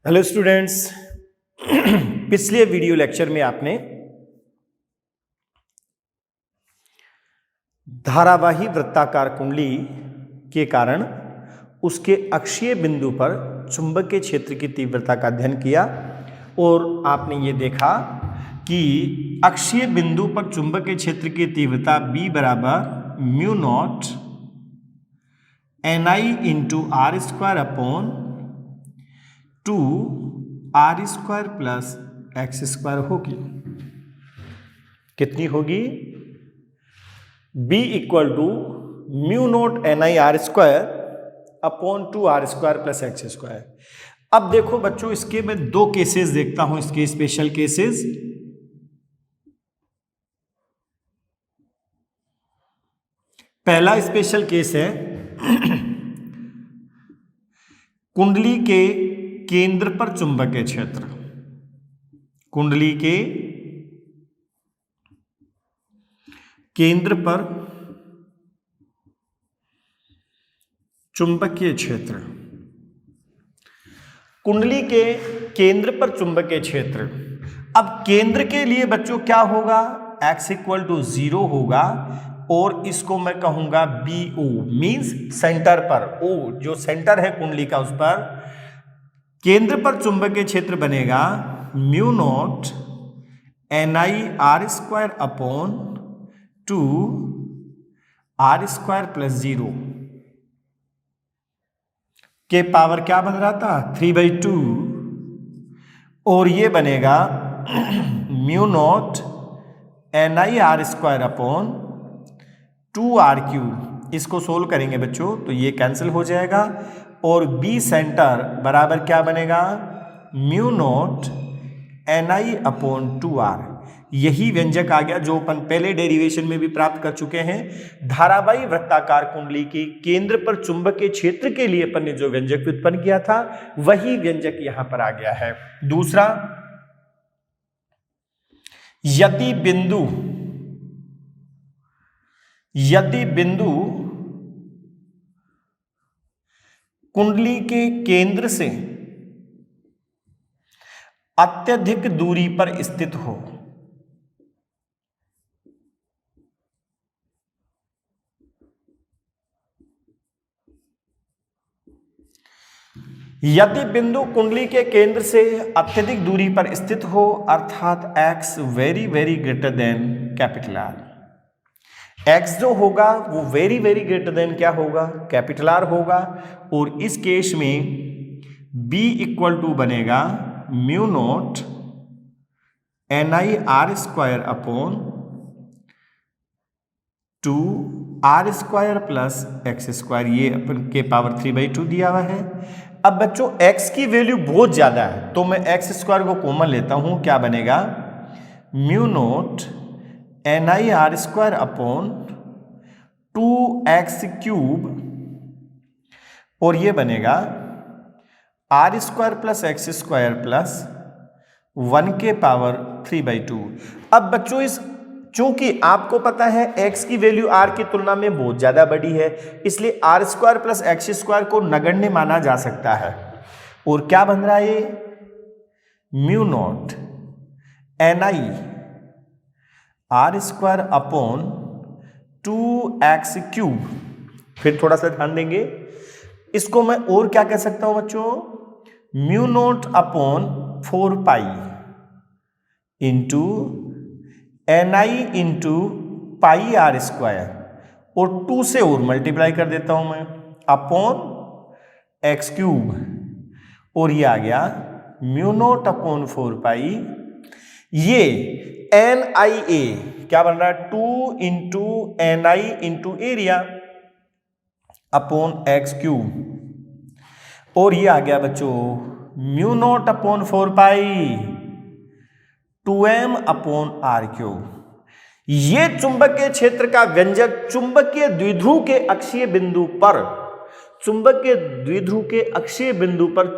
Hello students. पिछले video lecture में आपने धारावाही वृत्ताकार कुंडली के कारण उसके अक्षीय बिंदु पर चुंबकीय क्षेत्र की तीव्रता का अध्ययन किया और आपने ये देखा कि अक्षीय बिंदु पर चुंबकीय क्षेत्र की तीव्रता B बराबर mu naught NI into r square upon 2r square plus x square होगी। कितनी होगी? B equal to mu naught NI r square upon 2r square plus x square. अब देखो बच्चों, इसके मैं दो केसेस देखता हूं, इसके स्पेशल केसेस। पहला स्पेशल केस है कुंडली के केंद्र पर चुंबकीय क्षेत्र। कुंडली के केंद्र पर चुंबकीय क्षेत्र। कुंडली के केंद्र पर चुंबकीय क्षेत्र। अब केंद्र के लिए बच्चों क्या होगा? x इक्वल टू 0 होगा और इसको मैं कहूंगा BO मींस सेंटर पर। O जो सेंटर है कुंडली का, उस पर केंद्र पर चुंबकीय क्षेत्र बनेगा mu naught NI r square upon 2r square plus 0 के पावर क्या बन रहा था? 3/2 और ये बनेगा mu naught NI r square upon 2r cube. इसको सोल्व करेंगे बच्चों तो ये कैंसिल हो जाएगा और B सेंटर बराबर क्या बनेगा? Mu naught NI upon 2r। यही व्यंजक आ गया जो अपन पहले डेरिवेशन में भी प्राप्त कर चुके हैं। धारावाही वृत्ताकार कुंडली के केंद्र पर चुंबकीय क्षेत्र के लिए अपन ने जो व्यंजक उत्पन्न किया था, वही व्यंजक यहां पर आ गया है। दूसरा, यदि बिंदु कुंडली के केंद्र से अत्यधिक दूरी पर स्थित हो, यदि बिंदु कुंडली के केंद्र से अत्यधिक दूरी पर स्थित हो अर्थात x very very greater than capital R। x जो होगा वो वेरी वेरी ग्रेटर देन क्या होगा? कैपिटल R होगा। और इस केस में B इक्वल टू बनेगा mu naught NI r square upon 2r square plus x square, ये अपन के पावर 3/2 दिया हुआ है। अब बच्चों x की वैल्यू बहुत ज्यादा है तो मैं एक्स स्क्वायर को कॉमन लेता हूं। क्या बनेगा? Mu naught NI r square upon 2x cube और ये बनेगा r square plus x square plus 1 के पावर 3/2। अब बच्चों इस चूंकि आपको पता है x की वैल्यू r की तुलना में बहुत ज्यादा बड़ी है, इसलिए r square plus x square को नगण्य माना जा सकता है। और क्या बन रहा है ये? Mu naught NI r square upon 2x cube. फिर थोड़ा सा ध्यान देंगे, इसको मैं और क्या कह सकता हूं बच्चों? Mu naught upon 4 pi into NI into pi r square और 2 से और मल्टीप्लाई कर देता हूं मैं अपॉन एक्स क्यूब और ये आ गया म्यू नॉट अपॉन 4 पाई। ये NIA क्या बन रहा है? 2 into NI into area upon x cube और ये आ गया बच्चों म्यू नॉट अपॉन 4 पाई 2m अपॉन r क्यूब। ये चुंबकीय क्षेत्र का व्यंजक चुंबकीय द्विध्रुव के अक्षीय बिंदु पर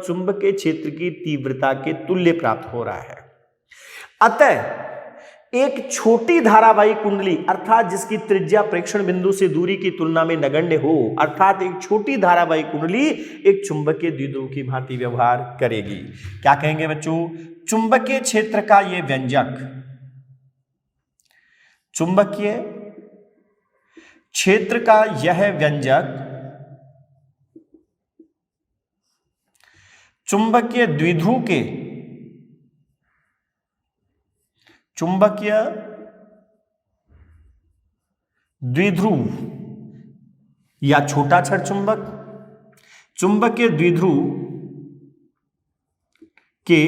चुंबकीय क्षेत्र की तीव्रता के तुल्य प्राप्त हो रहा है। अतः एक छोटी धारावाही कुंडली अर्थात जिसकी त्रिज्या प्रेक्षण बिंदु से दूरी की तुलना में नगण्य हो, अर्थात एक छोटी धारावाही कुंडली एक चुंबकीय द्विध्रुव की भांति व्यवहार करेगी। क्या कहेंगे बच्चों? चुंबकीय क्षेत्र का यह व्यंजक, चुंबकीय क्षेत्र का यह व्यंजक चुंबकीय द्विध्रुव के चुंबकीय द्विध्रुव या छोटा छड़ चुंबक चुंबकीय द्विध्रुव के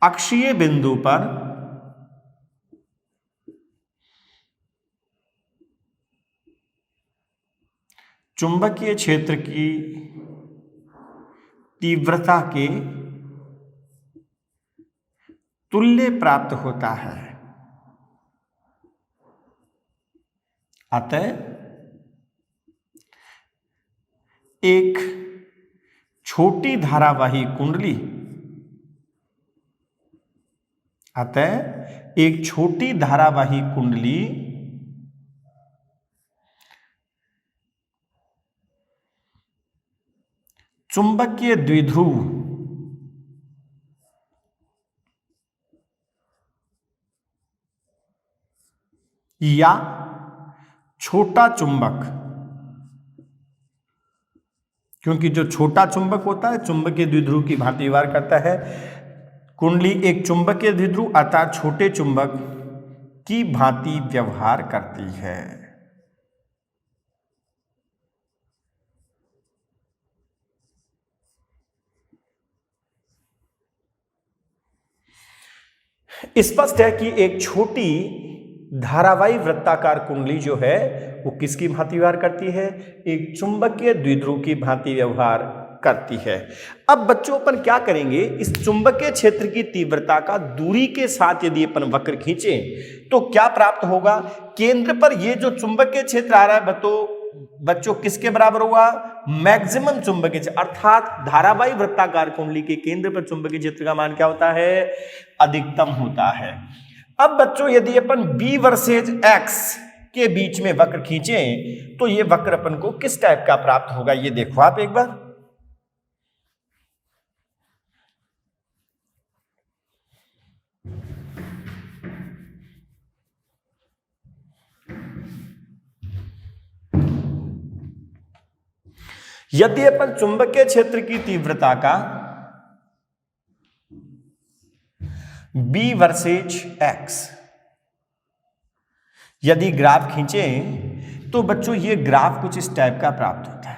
अक्षीय बिंदु पर चुंबकीय क्षेत्र की तीव्रता के तुल्य प्राप्त होता है। अतः एक छोटी धारावाही कुंडली चुंबकीय द्विध्रुव या छोटा चुंबक, क्योंकि जो छोटा चुंबक होता है चुंबकीय द्विध्रुव की भांति व्यवहार करता है, कुंडली एक चुंबकीय द्विध्रुव अर्थात छोटे चुंबक की भांति व्यवहार करती है। स्पष्ट है कि एक छोटी धारावाही वृत्ताकार कुंडली जो है वो किसकी भांति व्यवहार करती है? एक चुंबकीय द्विध्रुव की भांति व्यवहार करती है। अब बच्चों अपन क्या करेंगे, इस चुंबकीय क्षेत्र की तीव्रता का दूरी के साथ यदि अपन वक्र खींचें तो क्या प्राप्त होगा? केंद्र पर ये जो चुंबकीय क्षेत्र आ रहा है बच्चों किसके बराबर हुआ? मैक्सिमम चुंबकीय क्षेत्र, अर्थात धारावाही वृत्ताकार कुंडली के केंद्र पर चुंबकीय क्षेत्र का मान क्या होता है? अधिकतम होता है। अब बच्चों यदि अपन B वर्सेज X के बीच में वक्र खींचें तो ये वक्र अपन को किस टाइप का प्राप्त होगा, ये देखो आप एक बार। यदि अपन चुंबकीय क्षेत्र की तीव्रता का B वर्सेज X यदि ग्राफ खींचें तो बच्चों ये ग्राफ कुछ इस टाइप का प्राप्त होता है।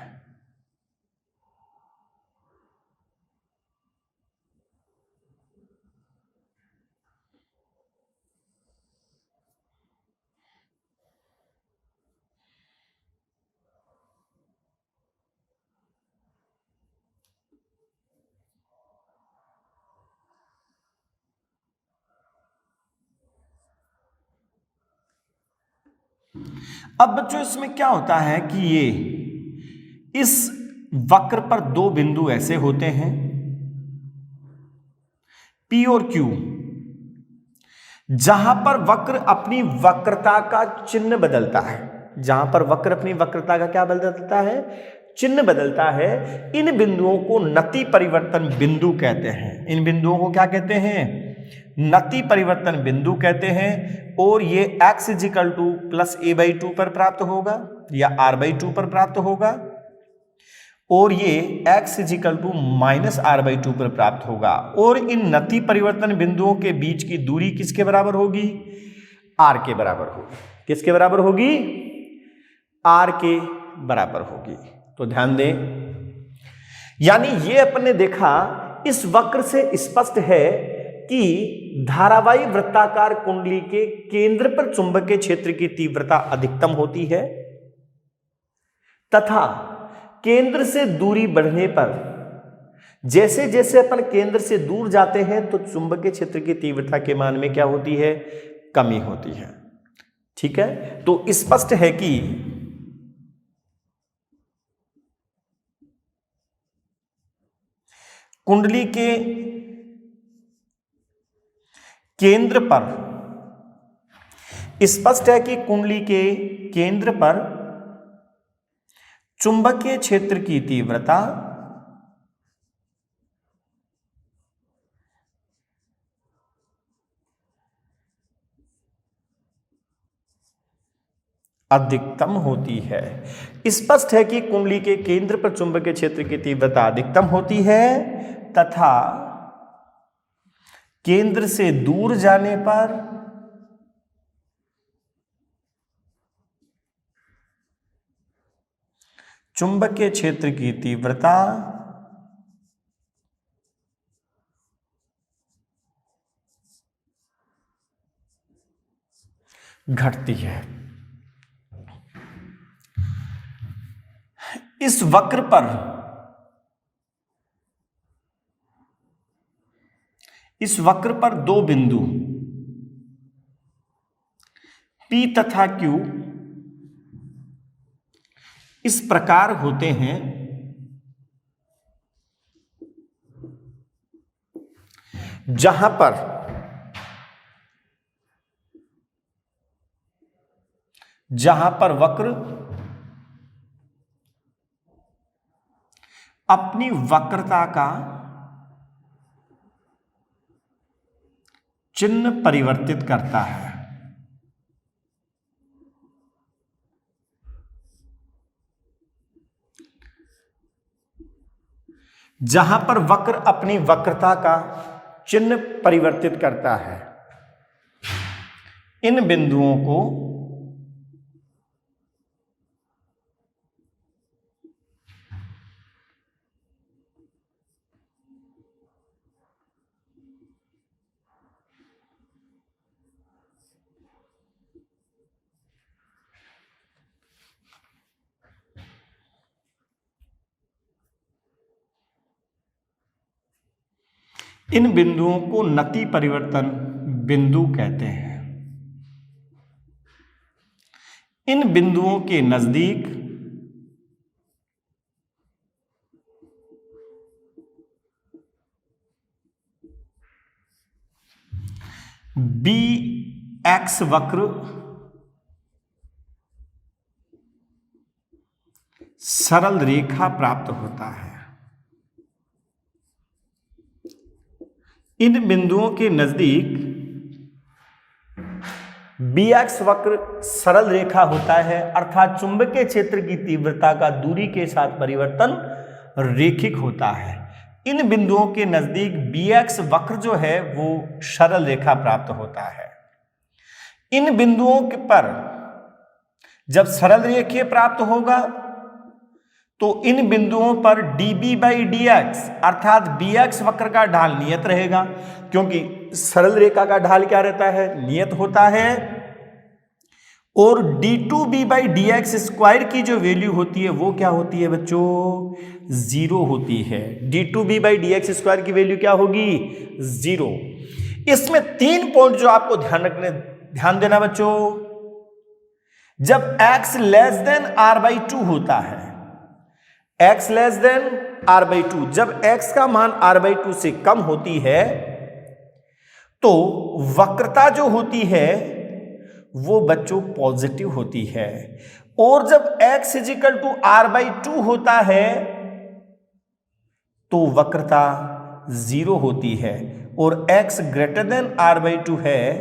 अब बच्चों इसमें क्या होता है कि ये इस वक्र पर दो बिंदु ऐसे होते हैं P और Q, जहां पर वक्र अपनी वक्रता का चिन्ह बदलता है, जहां पर वक्र अपनी वक्रता का क्या बदलता है? चिन्ह बदलता है। इन बिंदुओं को नति परिवर्तन बिंदु कहते हैं। इन बिंदुओं को क्या कहते हैं? नति परिवर्तन बिंदु कहते हैं। और ये x equal to plus a/2 पर प्राप्त होगा या r/2 पर प्राप्त होगा, और ये x equal to minus r/2 पर प्राप्त होगा। और इन नति परिवर्तन बिंदुओं के बीच की दूरी किसके बराबर होगी? r के बराबर होगी। किसके बराबर होगी? r के बराबर होगी। तो ध्यान दें, यानी ये अपन ने देखा इस वक्र से स्पष्ट है कि धारावाही वृत्ताकार कुंडली के केंद्र पर चुंबकीय क्षेत्र की तीव्रता अधिकतम होती है तथा केंद्र से दूरी बढ़ने पर जैसे जैसे अपन केंद्र से दूर जाते हैं तो चुंबकीय क्षेत्र की तीव्रता के मान में क्या होती है? कमी होती है। ठीक है, तो स्पष्ट है कि कुंडली के केंद्र पर, स्पष्ट है कि कुंडली के केंद्र पर चुंबकीय क्षेत्र की तीव्रता अधिकतम होती है। स्पष्ट है कि कुंडली के केंद्र पर चुंबकीय क्षेत्र की तीव्रता अधिकतम होती है तथा केंद्र से दूर जाने पर चुंबकीय क्षेत्र की तीव्रता घटती है। इस वक्र पर दो बिंदु P तथा Q इस प्रकार होते हैं जहां पर वक्र अपनी वक्रता का चिन्ह परिवर्तित करता है। जहां पर वक्र अपनी वक्रता का चिन्ह परिवर्तित करता है, इन बिंदुओं को नति परिवर्तन बिंदु कहते हैं। इन बिंदुओं के नजदीक बी एक्स वक्र सरल रेखा प्राप्त होता है। इन बिंदुओं के नजदीक बी एक्स वक्र सरल रेखा होता है, अर्थात चुंबकीय क्षेत्र की तीव्रता का दूरी के साथ परिवर्तन रेखिक होता है। इन बिंदुओं के नजदीक बी एक्स वक्र जो है वो सरल रेखा प्राप्त होता है। इन बिंदुओं पर जब सरल रेखीय प्राप्त होगा तो इन बिंदुओं पर dB बाई डी एक्स अर्थात बी एक्स वक्र का ढाल नियत रहेगा, क्योंकि सरल रेखा का ढाल क्या रहता है, नियत होता है। और d2b by D x square की जो वैल्यू होती है वो क्या होती है बच्चों, 0 होती है। d2b by D x square की वैल्यू क्या होगी, 0। इसमें 3 पॉइंट जो आपको ध्यान देना बच्चों, जब x लेस देन r/2 होता है, x लेस देन r/2, जब x का मान r/2 से कम होती है तो वक्रता जो होती है वो बच्चों पॉजिटिव होती है। और जब x इजिकल टू r/2 होता है तो वक्रता 0 होती है। और x ग्रेटर देन r/2 है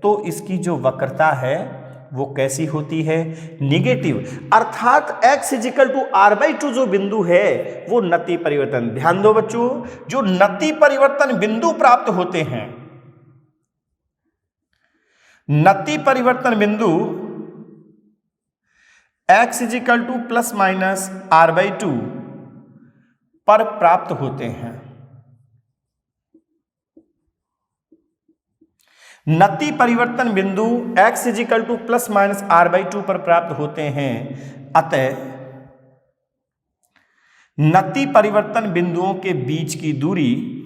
तो इसकी जो वक्रता है वो कैसी होती है, निगेटिव। अर्थात x इजिकल टू r/2 जो बिंदु है वो नति परिवर्तन, ध्यान दो बच्चों, जो नति परिवर्तन बिंदु प्राप्त होते हैं, नति परिवर्तन बिंदु x equal to plus minus r/2 पर प्राप्त होते हैं। नति परिवर्तन बिंदु x equal to plus minus r/2 पर प्राप्त होते हैं। अतः नति परिवर्तन बिंदुओं के बीच की दूरी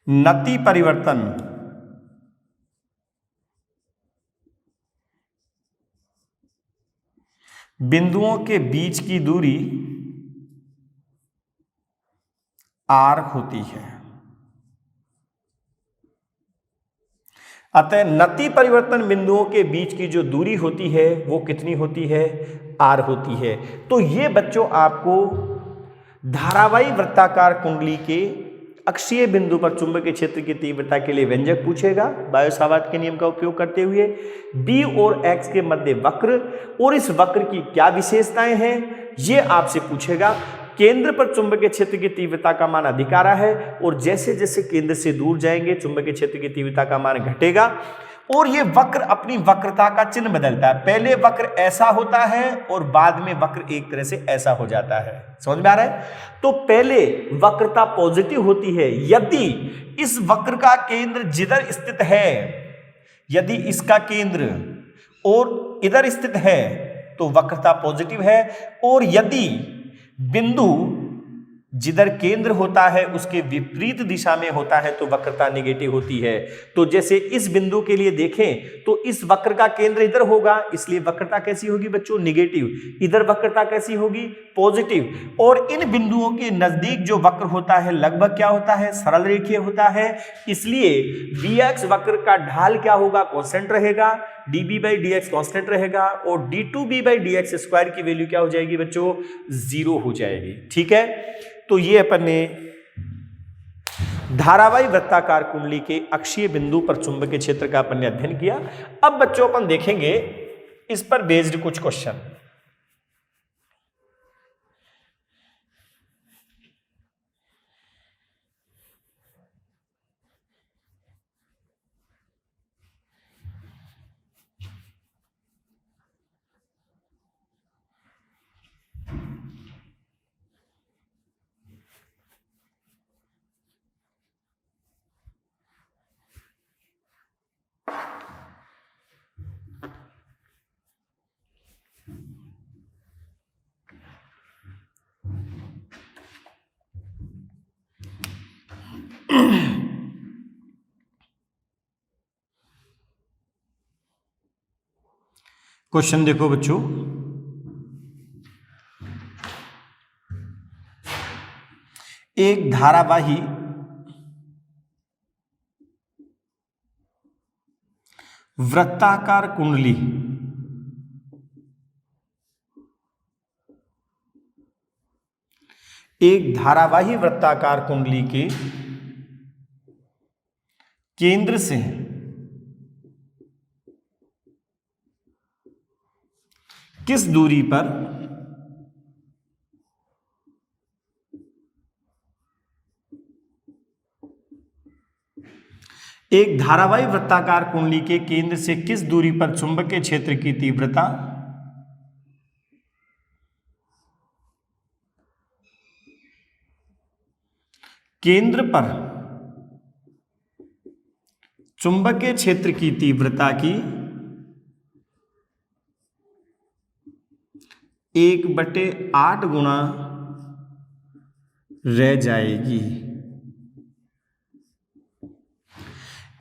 नति परिवर्तन बिंदुओं के बीच की दूरी आर होती है। अतः नति परिवर्तन बिंदुओं के बीच की जो दूरी होती है वो कितनी होती है? आर होती है। तो ये बच्चों आपको धारावाही वृत्ताकार कुंडली के अक्षीय बिंदु पर चुंबकीय क्षेत्र की तीव्रता के लिए व्यंजक पूछेगा बायो सावर्ट के नियम का उपयोग करते हुए। बी और एक्स के मध्य वक्र और इस वक्र की क्या विशेषताएं हैं ये आपसे पूछेगा। केंद्र पर चुंबकीय क्षेत्र की तीव्रता का मान अधिक आ रहा है और जैसे जैसे केंद्र से दूर जाएंगे चुंबकीय क्षेत्र की तीव्रता का मान घटेगा और ये वक्र अपनी वक्रता का चिन्ह बदलता है। पहले वक्र ऐसा होता है और बाद में वक्र एक तरह से ऐसा हो जाता है। समझ में आ रहा है? तो पहले वक्रता पॉजिटिव होती है यदि इस वक्र का केंद्र जिधर स्थित है, यदि इसका केंद्र और इधर स्थित है तो वक्रता पॉजिटिव है, और यदि बिंदु जिधर केंद्र होता है उसके विपरीत दिशा में होता है तो वक्रता नेगेटिव होती है। तो जैसे इस बिंदु के लिए देखें तो इस वक्र का केंद्र इधर होगा, इसलिए वक्रता कैसी होगी बच्चों? नेगेटिव। इधर वक्रता कैसी होगी? पॉजिटिव। और इन बिंदुओं के नजदीक जो वक्र होता है लगभग क्या होता है? सरल रेखीय होता है। इसलिए dx वक्र का ढाल क्या होगा? कांस्टेंट रहेगा। db/dx कांस्टेंट रहेगा और d2b/dx स्क्वायर की वैल्यू क्या हो जाएगी बच्चों? 0 हो जाएगी। ठीक है, तो ये अपन ने धारावाही वृत्ताकार कुंडली के अक्षीय बिंदु पर चुंबकीय क्षेत्र का अपन ने अध्ययन किया। अब बच्चों अपन देखेंगे इस पर बेस्ड कुछ क्वेश्चन। क्वेश्चन देखो बच्चों, एक धारावाही वृत्ताकार कुंडली के केंद्र से किस दूरी पर एक धारावाही वृत्ताकार कुंडली के केंद्र से किस दूरी पर चुंबकीय क्षेत्र की तीव्रता केंद्र पर चुंबकीय क्षेत्र की तीव्रता की 1/8 गुना रह जाएगी।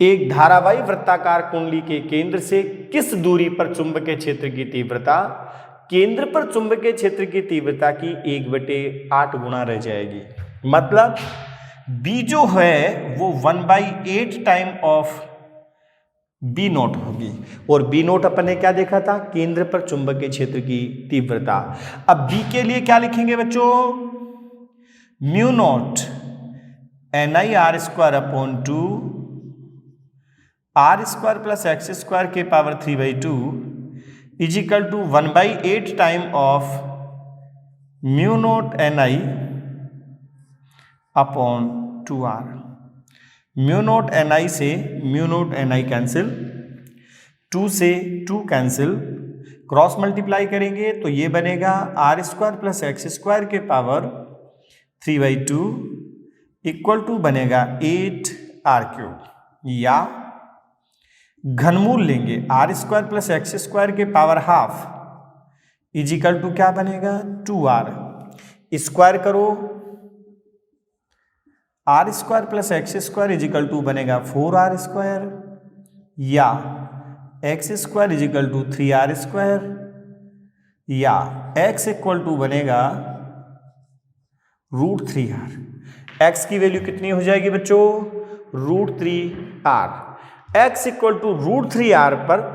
एक धारावाही वृत्ताकार कुंडली के केंद्र से किस दूरी पर चुंबकीय क्षेत्र की तीव्रता केंद्र पर चुंबकीय क्षेत्र की तीव्रता की 1/8 गुना रह जाएगी। मतलब B जो है वो 1/8 टाइम ऑफ B नॉट होगी। और B नॉट अपन ने क्या देखा था? केंद्र पर चुंबकीय क्षेत्र की तीव्रता। अब B के लिए क्या लिखेंगे बच्चों? Mu not NiR²/2 R² plus x² के power 3/2 is equal to 1/8 time of mu naught Ni/2R। Mu naught Ni से म्यू नॉट Ni कैंसिल, 2 से 2 कैंसिल, क्रॉस मल्टीप्लाई करेंगे तो ये बनेगा R² प्लस x² के पावर 3/2 इक्वल टू बनेगा 8R³ या घनमूल लेंगे R² प्लस x² के power half is equal to क्या बनेगा? 2R। स्क्वायर करो, R² plus x² is equal to बनेगा 4R² या x² is equal to 3R² या x इक्वल टू बनेगा √3R। x की वैल्यू कितनी हो जाएगी बच्चों, √3r। x equal to √3r पर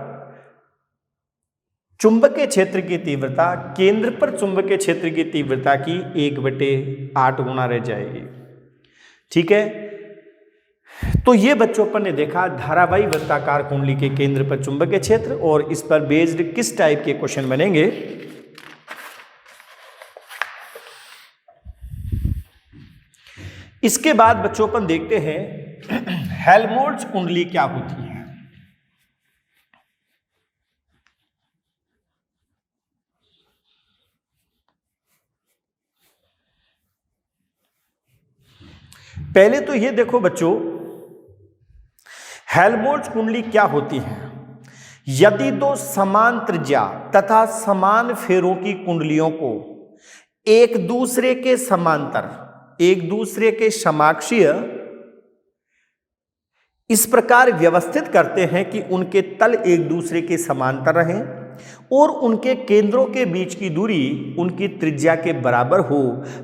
चुंबकीय क्षेत्र की तीव्रता, केंद्र पर चुंबकीय क्षेत्र की तीव्रता की 1/8 गुना रह जाएगी। ठीक है, तो ये बच्चों अपन ने देखा धारावाही वृत्ताकार कुंडली के केंद्र पर चुंबकीय क्षेत्र, और इस पर बेस्ड किस टाइप के क्वेश्चन बनेंगे। इसके बाद बच्चों अपन देखते हैं हेल्महोल्ट्ज कुंडली क्या होती है। पहले तो ये देखो बच्चों, हेल्महोल्ट्ज कुंडली क्या होती है। यदि दो समान त्रिज्या तथा समान फेरों की कुंडलियों को एक दूसरे के समांतर, एक दूसरे के समाक्षीय इस प्रकार व्यवस्थित करते हैं कि उनके तल एक दूसरे के समांतर रहें और उनके केंद्रों के बीच की दूरी उनकी त्रिज्या के बराबर हो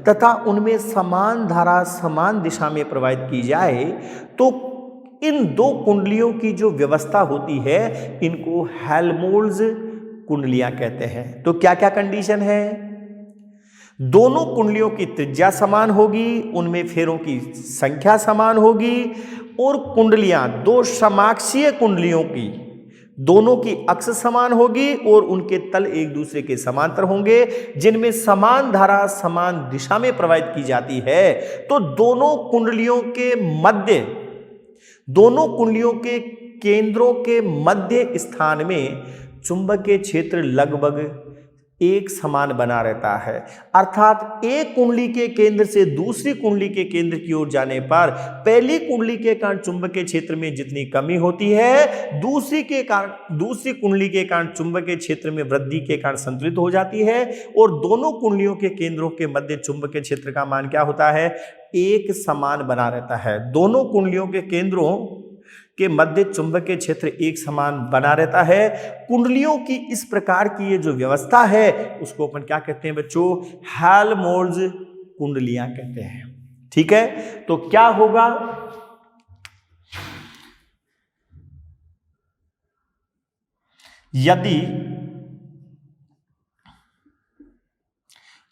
तथा उनमें समान धारा समान दिशा में प्रवाहित की जाए, तो इन दो कुंडलियों की जो व्यवस्था होती है इनको हेल्महोल्ट्ज कुंडलियां कहते हैं। तो क्या क्या कंडीशन है, दोनों कुंडलियों की त्रिज्या समान होगी, उनमें फेरों की संख्या समान होगी, और कुंडलियां दो समाक्षीय कुंडलियों की दोनों की अक्ष समान होगी और उनके तल एक दूसरे के समांतर होंगे, जिनमें समान धारा समान दिशा में प्रवाहित की जाती है। तो दोनों कुंडलियों के मध्य, दोनों कुंडलियों के केंद्रों के मध्य स्थान में चुंबकीय क्षेत्र लगभग एक समान बना रहता है। अर्थात एक कुंडली के केंद्र से दूसरी कुंडली के केंद्र की ओर जाने पर पहली कुंडली के कारण चुंबकीय क्षेत्र में जितनी कमी होती है, दूसरी कुंडली के कारण चुंबकीय क्षेत्र में वृद्धि के कारण संतुलित हो जाती है, और दोनों कुंडलियों के केंद्रों के मध्य चुंबकीय क्षेत्र का मान क्या होता है, एक समान बना रहता है। दोनों कुंडलियों के केंद्रों के मध्य चुंबकीय क्षेत्र एक समान बना रहता है। कुंडलियों की इस प्रकार की ये जो व्यवस्था है उसको अपन क्या कहते हैं बच्चों, हेल्महोल्ट्ज कुंडलियां कहते हैं। ठीक है, तो क्या होगा, यदि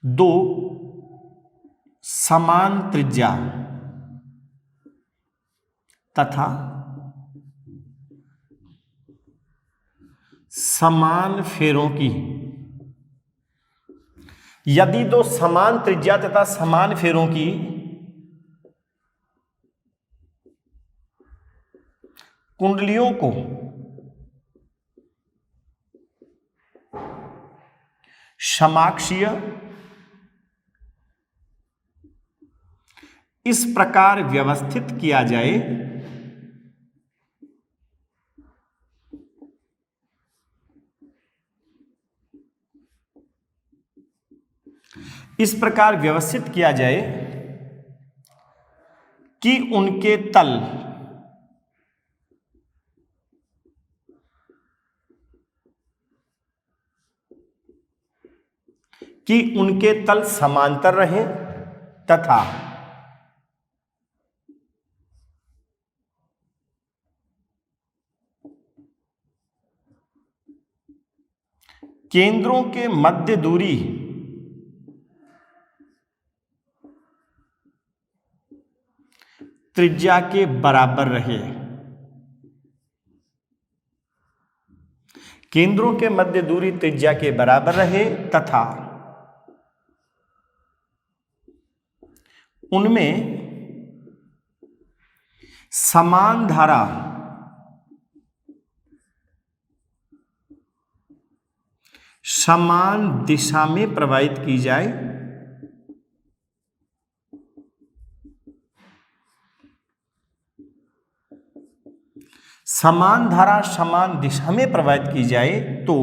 दो समान त्रिज्या तथा समान फेरों की, यदि दो समान त्रिज्या तथा समान फेरों की कुंडलियों को समाक्षीय इस प्रकार व्यवस्थित किया जाए, इस प्रकार व्यवस्थित किया जाए कि उनके तल समांतर रहें तथा केंद्रों के मध्य दूरी त्रिज्या के बराबर रहे। केंद्रों के मध्य दूरी त्रिज्या के बराबर रहे तथा उनमें समान धारा समान दिशा में प्रवाहित की जाए, समान धारा समान दिशा में प्रवाहित की जाए, तो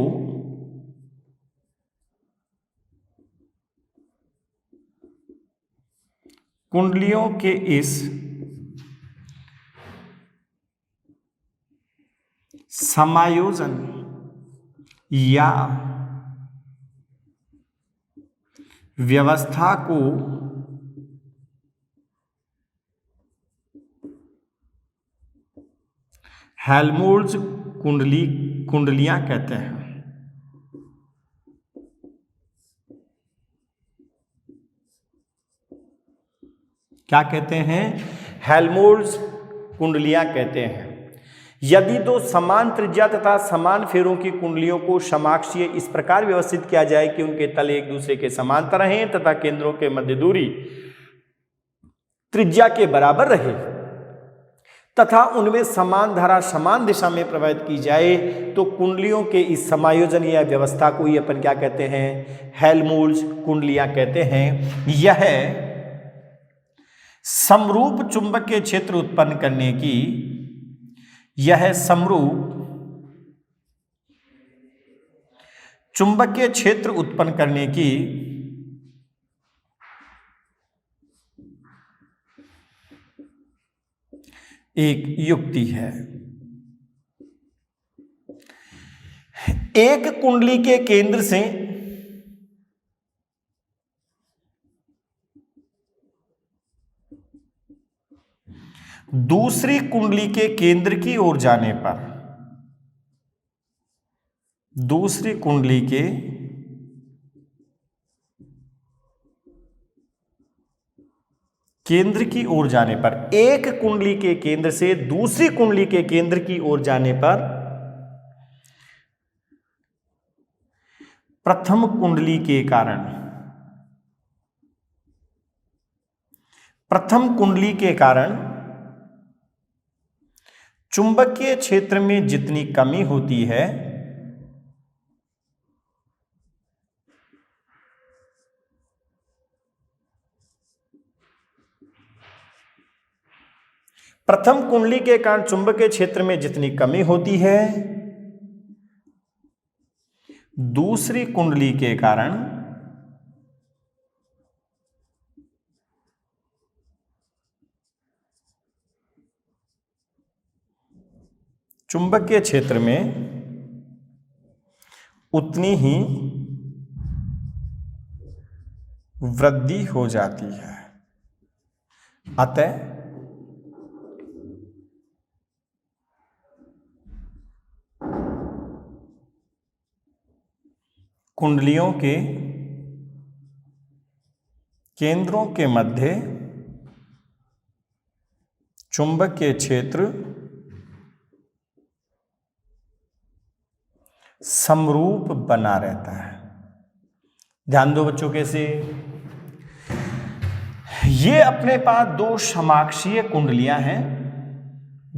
कुंडलियों के इस समायोजन या व्यवस्था को हेल्महोल्ट्ज कुंडलियां कहते हैं। क्या कहते हैं? हेल्महोल्ट्ज कुंडलियां कहते हैं। यदि दो समान त्रिज्या तथा समान फेरों की कुंडलियों को समाक्षीय इस प्रकार व्यवस्थित किया जाए कि उनके तल एक दूसरे के समांतर रहें तथा केंद्रों के मध्य दूरी त्रिज्या के बराबर रहे तथा उनमें समान धारा समान दिशा में प्रवाहित की जाए तो कुंडलियों के इस समायोजन या व्यवस्था को ही अपन क्या कहते हैं? हेल्महोल्ट्ज कुंडलियां कहते हैं। यह समरूप चुंबकीय क्षेत्र उत्पन्न करने की चुंबकीय क्षेत्र उत्पन्न करने की एक युक्ति है। एक कुंडली के केंद्र से दूसरी कुंडली के केंद्र की ओर जाने पर दूसरी कुंडली के केंद्र की ओर जाने पर एक कुंडली के केंद्र से दूसरी कुंडली के केंद्र की ओर जाने पर प्रथम कुंडली के कारण चुंबकीय क्षेत्र में जितनी कमी होती है प्रथम कुंडली के कारण चुंबकीय क्षेत्र में जितनी कमी होती है दूसरी कुंडली के कारण चुंबकीय क्षेत्र में उतनी ही वृद्धि हो जाती है। अतः कुंडलियों के केंद्रों के मध्य चुंबकीय क्षेत्र समरूप बना रहता है। ध्यान दो बच्चों, कैसे? ये अपने पास दो समाक्षीय कुंडलियां हैं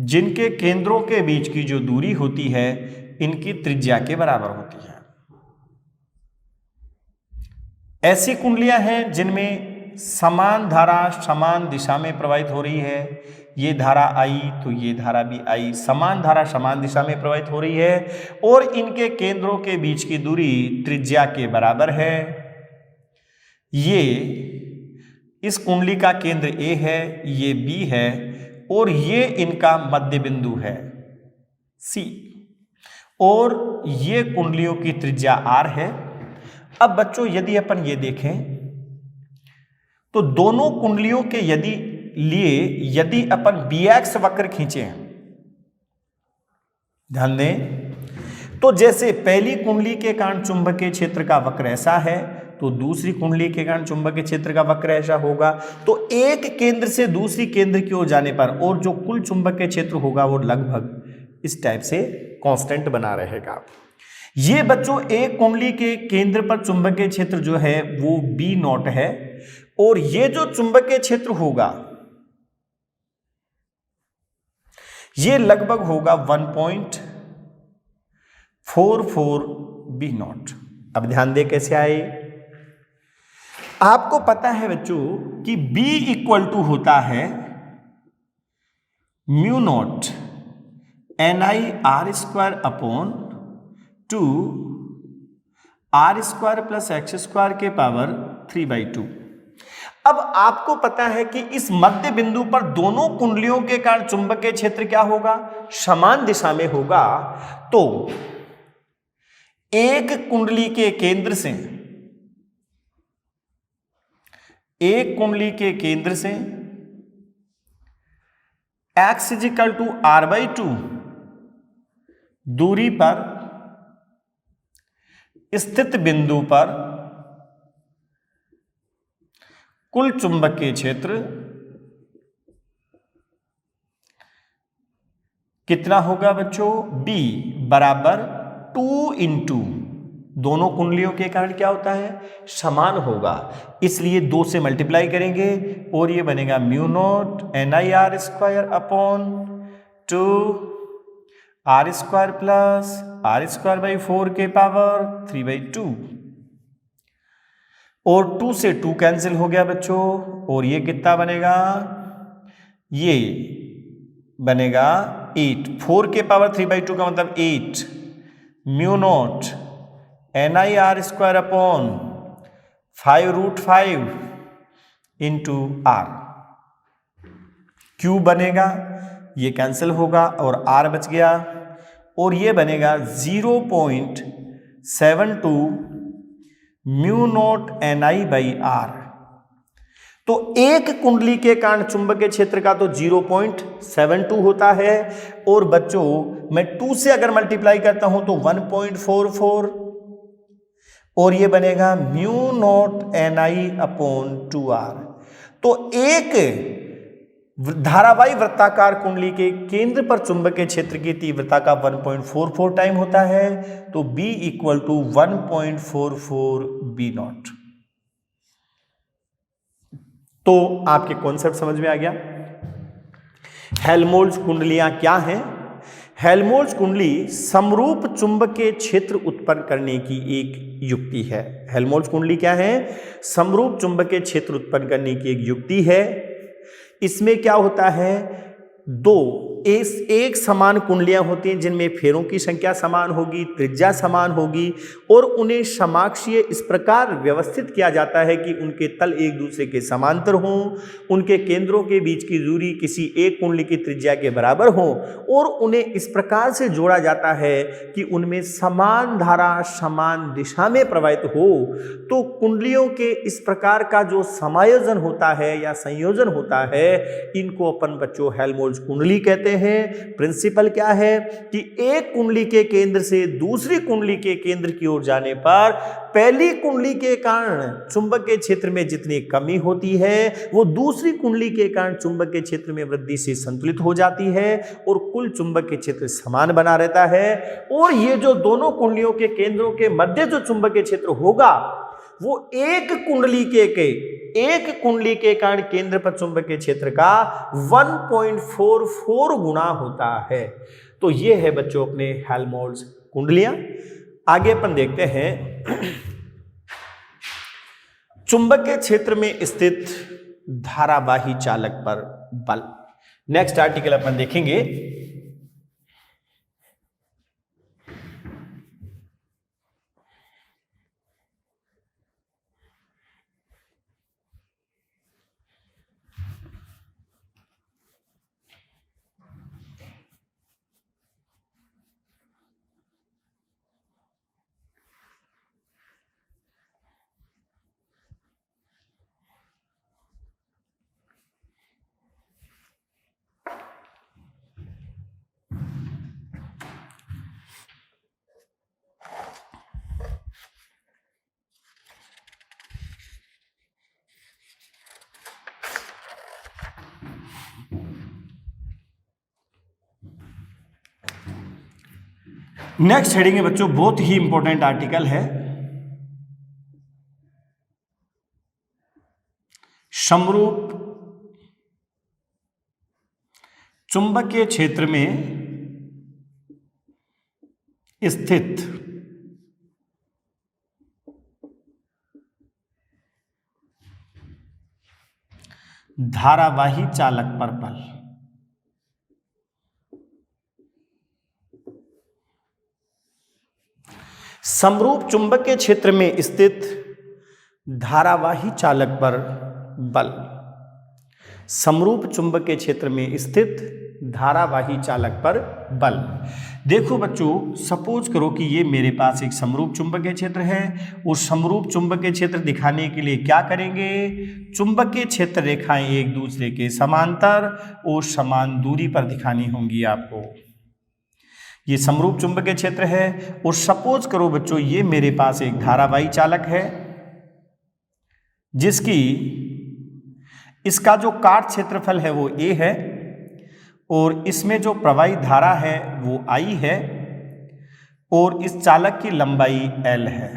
जिनके केंद्रों के बीच की जो दूरी होती है इनकी त्रिज्या के बराबर होती है। ऐसी कुंडलियां हैं जिनमें समान धारा समान दिशा में प्रवाहित हो रही है। ये धारा आई तो ये धारा भी आई, समान धारा समान दिशा में प्रवाहित हो रही है और इनके केंद्रों के बीच की दूरी त्रिज्या के बराबर है। ये इस कुंडली का केंद्र A है, ये B है और ये इनका मध्य बिंदु है C और ये कुंडलियों की त्रिज्या R है। अब बच्चों यदि अपन ये देखें तो दोनों कुंडलियों के यदि अपन BX वक्र खींचे, ध्यान दें, तो जैसे पहली कुंडली के कारण चुंबकीय क्षेत्र का वक्र ऐसा है तो दूसरी कुंडली के कारण चुंबकीय क्षेत्र का वक्र ऐसा होगा। तो एक केंद्र से दूसरी केंद्र की ओर जाने पर और जो कुल चुंबकीय क्षेत्र होगा वो लगभग इस टाइप से कांस्टेंट बना रहेगा। ये बच्चों एक कुंडली के केंद्र पर चुंबकीय क्षेत्र जो है वो B0 है और ये जो चुंबकीय क्षेत्र होगा ये लगभग होगा 1.44 B0। अब ध्यान दे कैसे आए। आपको पता है बच्चों कि B इक्वल टू होता है μ0 NiR² upon 2 R² plus x² के पावर 3/2। अब आपको पता है कि इस मध्य बिंदु पर दोनों कुंडलियों के कारण चुंबकीय क्षेत्र क्या होगा? समान दिशा में होगा। तो एक कुंडली के केंद्र से x = R/2 दूरी पर स्थित बिंदु पर कुल चुंबकीय क्षेत्र कितना होगा बच्चों? B बराबर 2 इंटू, दोनों कुंडलियों के कारण क्या होता है? समान होगा, इसलिए 2 से मल्टीप्लाई करेंगे और ये बनेगा mu not NIR square upon 2 R square plus R square by 4 के पावर 3/2, और 2 से 2 कैंसिल हो गया बच्चों, और ये कितना बनेगा? ये बनेगा 8, 4 के पावर 3/2 का मतलब 8 mu naught NIR square upon 5√5 into R। Q बनेगा, ये कैंसिल होगा और R बच गया, और ये बनेगा 0.72 mu naught NI by R। तो एक कुंडली के कारण चुंबकीय क्षेत्र का तो 0.72 होता है, और बच्चों मैं 2 से अगर मल्टीप्लाई करता हूं तो 1.44, और ये बनेगा mu naught NI upon 2R। तो एक धारावाही वृत्ताकार कुंडली के केंद्र पर चुंबकीय क्षेत्र की तीव्रता का 1.44 टाइम होता है, तो B equal to 1.44 B naught. तो आपके कॉन्सेप्ट समझ में आ गया। हेल्महोल्ट्ज कुंडलियां क्या हैं? हेल्महोल्ट्ज कुंडली समरूप चुंबकीय क्षेत्र उत्पन्न करने की एक युक्ति है। हेल्महोल्ट्ज कुंडली क्या है? समरूप चुंबकीय क्षेत्र उत्पन्न करने की एक युक्ति है। इसमें क्या होता है? दो एक समान कुंडलियां होती हैं जिनमें फेरों की संख्या समान होगी, त्रिज्या समान होगी, और उन्हें समाक्षीय इस प्रकार व्यवस्थित किया जाता है कि उनके तल एक दूसरे के समांतर हों, उनके केंद्रों के बीच की दूरी किसी एक कुंडली की त्रिज्या के बराबर हो, और उन्हें इस प्रकार से जोड़ा जाता है कि उनमें समान धारा समान दिशा में प्रवाहित हो। तो कुंडलियों के इस प्रकार का जो समायोजन होता है या संयोजन होता है, इनको अपन बच्चों हेल्महोल्ट्ज कुंडली कहते हैं। प्रिंसिपल क्या है कि एक कुंडली के केंद्र से दूसरी कुंडली के केंद्र की ओर जाने पर पहली कुंडली के कारण चुंबकीय क्षेत्र में जितनी कमी होती है वो दूसरी कुंडली के कारण चुंबकीय क्षेत्र में वृद्धि से संतुलित हो जाती है, और कुल चुंबकीय क्षेत्र समान बना रहता है। और ये जो दोनों कुंडलियों के केंद्रों के मध्य जो चुंबकीय क्षेत्र होगा वो एक कुंडली के कारण केंद्र पर चुंबकीय क्षेत्र का 1.44 गुना होता है। तो ये है बच्चों अपने हेल्महोल्ट्ज कुंडलियां। आगे अपन देखते हैं चुंबकीय क्षेत्र में स्थित धारावाही चालक पर बल। नेक्स्ट आर्टिकल अपन देखेंगे। नेक्स्ट हेडिंग है बच्चों, बहुत ही इंपॉर्टेंट आर्टिकल है। समरूप चुंबकीय क्षेत्र में स्थित धारावाही चालक पर बल। समरूप चुंबकीय क्षेत्र में स्थित धारावाही चालक पर बल। समरूप चुंबकीय क्षेत्र में स्थित धारावाही चालक पर बल। देखो बच्चों, सपोज करो कि ये मेरे पास एक समरूप चुंबकीय क्षेत्र है, और समरूप चुंबकीय क्षेत्र दिखाने के लिए क्या करेंगे? चुंबकीय क्षेत्र रेखाएं एक दूसरे के समांतर और समान दूरी पर दिखानी होंगी आपको। ये समरूप चुंबकीय क्षेत्र है। और सपोज करो बच्चों ये मेरे पास एक धारावाही चालक है जिसकी इसका जो काट क्षेत्रफल है वो a है और इसमें जो प्रवाही धारा है वो I है और इस चालक की लंबाई L है।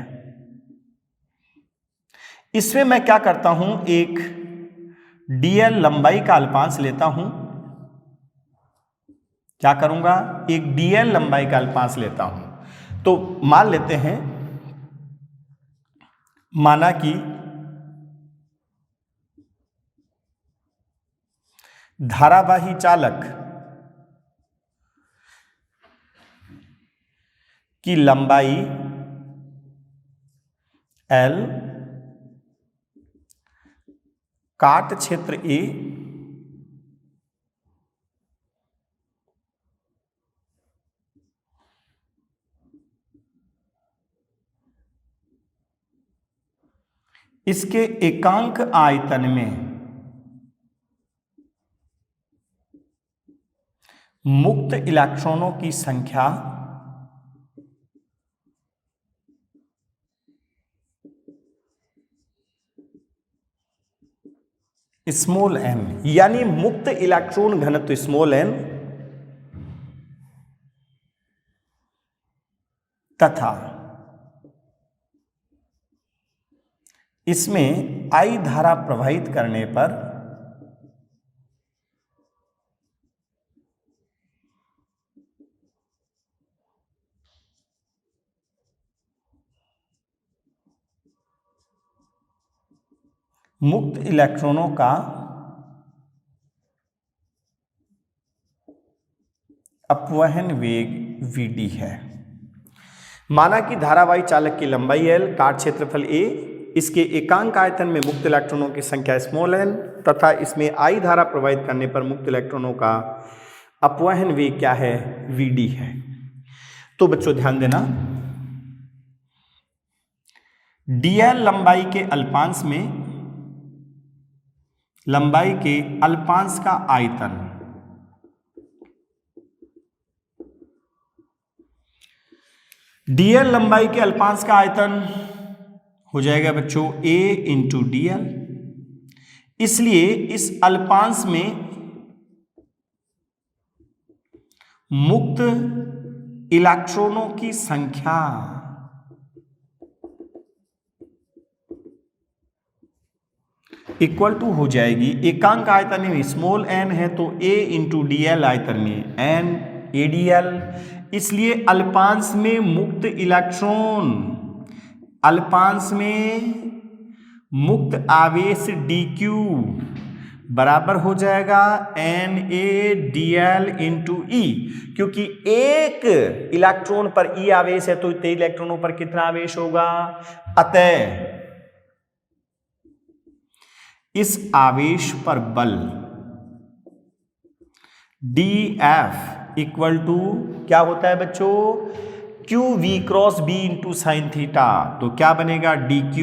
इसमें मैं क्या करता हूं, एक dl लंबाई का अल्पांश लेता हूं। क्या करूंगा, एक dl लंबाई का अल्पांश लेता हूं। तो मान लेते हैं, माना कि धारावाही चालक की लंबाई L, काट क्षेत्र A, इसके एकांक आयतन में मुक्त इलेक्ट्रॉनों की संख्या स्मॉल n, यानी मुक्त इलेक्ट्रॉन घनत्व स्मॉल n तथा इसमें I धारा प्रवाहित करने पर मुक्त इलेक्ट्रॉनों का अपवहन वेग Vd है। माना कि धारावाही चालक की लंबाई L, काट क्षेत्रफल A, इसके एकांक आयतन में मुक्त इलेक्ट्रॉनों की संख्या स्मॉल n तथा इसमें I धारा प्रवाहित करने पर मुक्त इलेक्ट्रॉनों का अपवहन वेग क्या है, Vd है। तो बच्चों ध्यान देना, dl लंबाई के अल्पांश में लंबाई के अल्पांश का आयतन dl लंबाई के अल्पांश का आयतन हो जाएगा बच्चों a इंटू dl। इसलिए इस अल्पांश में मुक्त इलेक्ट्रॉनों की संख्या इक्वल टू हो जाएगी, एकांक आयतन में स्मॉल n है तो a इंटू dl, आयतन में n adl। इसलिए अल्पांश में मुक्त इलेक्ट्रॉन, अल्पांश में मुक्त आवेश dq बराबर हो जाएगा NaDl इंटू E, क्योंकि एक इलेक्ट्रॉन पर E आवेश है तो इतने इलेक्ट्रॉनों पर कितना आवेश होगा। अतः इस आवेश पर बल dF इक्वल टू क्या होता है बच्चों, QV cross B into sine theta. तो क्या बनेगा, DQ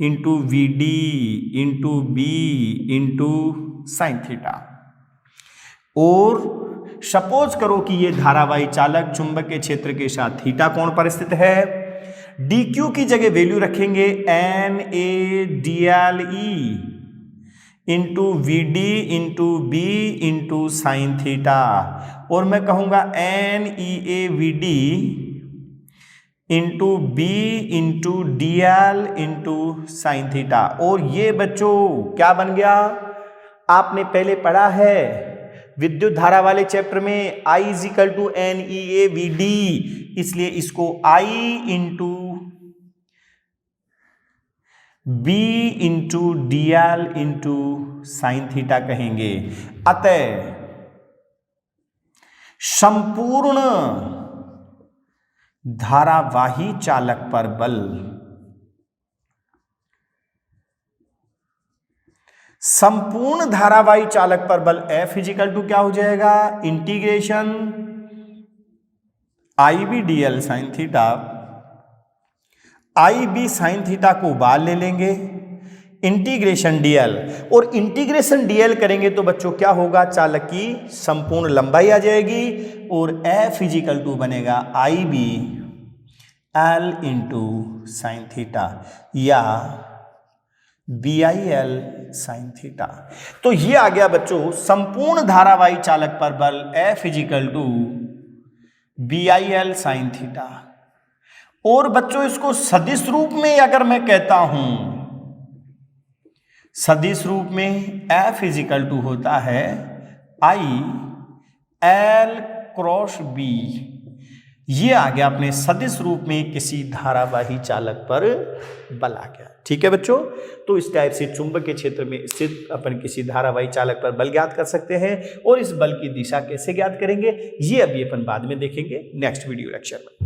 into VD into B into sine theta. और सपोज करो कि ये धारावाही चालक चुंबकीय क्षेत्र के साथ थीटा कोण पर स्थित है। DQ की जगह वैल्यू रखेंगे NaDlE into VD into B into sine theta, और मैं कहूंगा NeAVD into B into DL into sine theta. और ये बच्चों क्या बन गया, आपने पहले पढ़ा है विद्युत धारा वाले चैप्टर में I is equal to NeAVD, इसलिए इसको I into B into DL into sine theta कहेंगे। अतः संपूर्ण धारावाही चालक पर बल संपूर्ण धारावाही चालक पर बल F इजिकल टू क्या हो जाएगा, integration IB DL sine theta. IB sine theta को बाहर ले लेंगे, इंटीग्रेशन डीएल, और इंटीग्रेशन डीएल करेंगे तो बच्चों क्या होगा, चालक की संपूर्ण लंबाई आ जाएगी और एफ इजिकल टू बनेगा I B L into sine theta या B I L sine theta. तो ये आ गया बच्चों संपूर्ण धारावाही चालक पर बल F is equal to B I L sine theta. और बच्चों इसको सदिश रूप में अगर मैं कहता हूं, सदिश रूप में F इजिकल टू होता है आई एल क्रॉस बी। ये आ गया अपने सदिश रूप में किसी धारावाही चालक पर बल आ गया। ठीक है बच्चों, तो इस टाइप से चुंबकीय क्षेत्र में स्थित अपन किसी धारावाही चालक पर बल ज्ञात कर सकते हैं, और इस बल की दिशा कैसे ज्ञात करेंगे ये अभी अपन बाद में देखेंगे नेक्स्ट वीडियो लेक्चर में।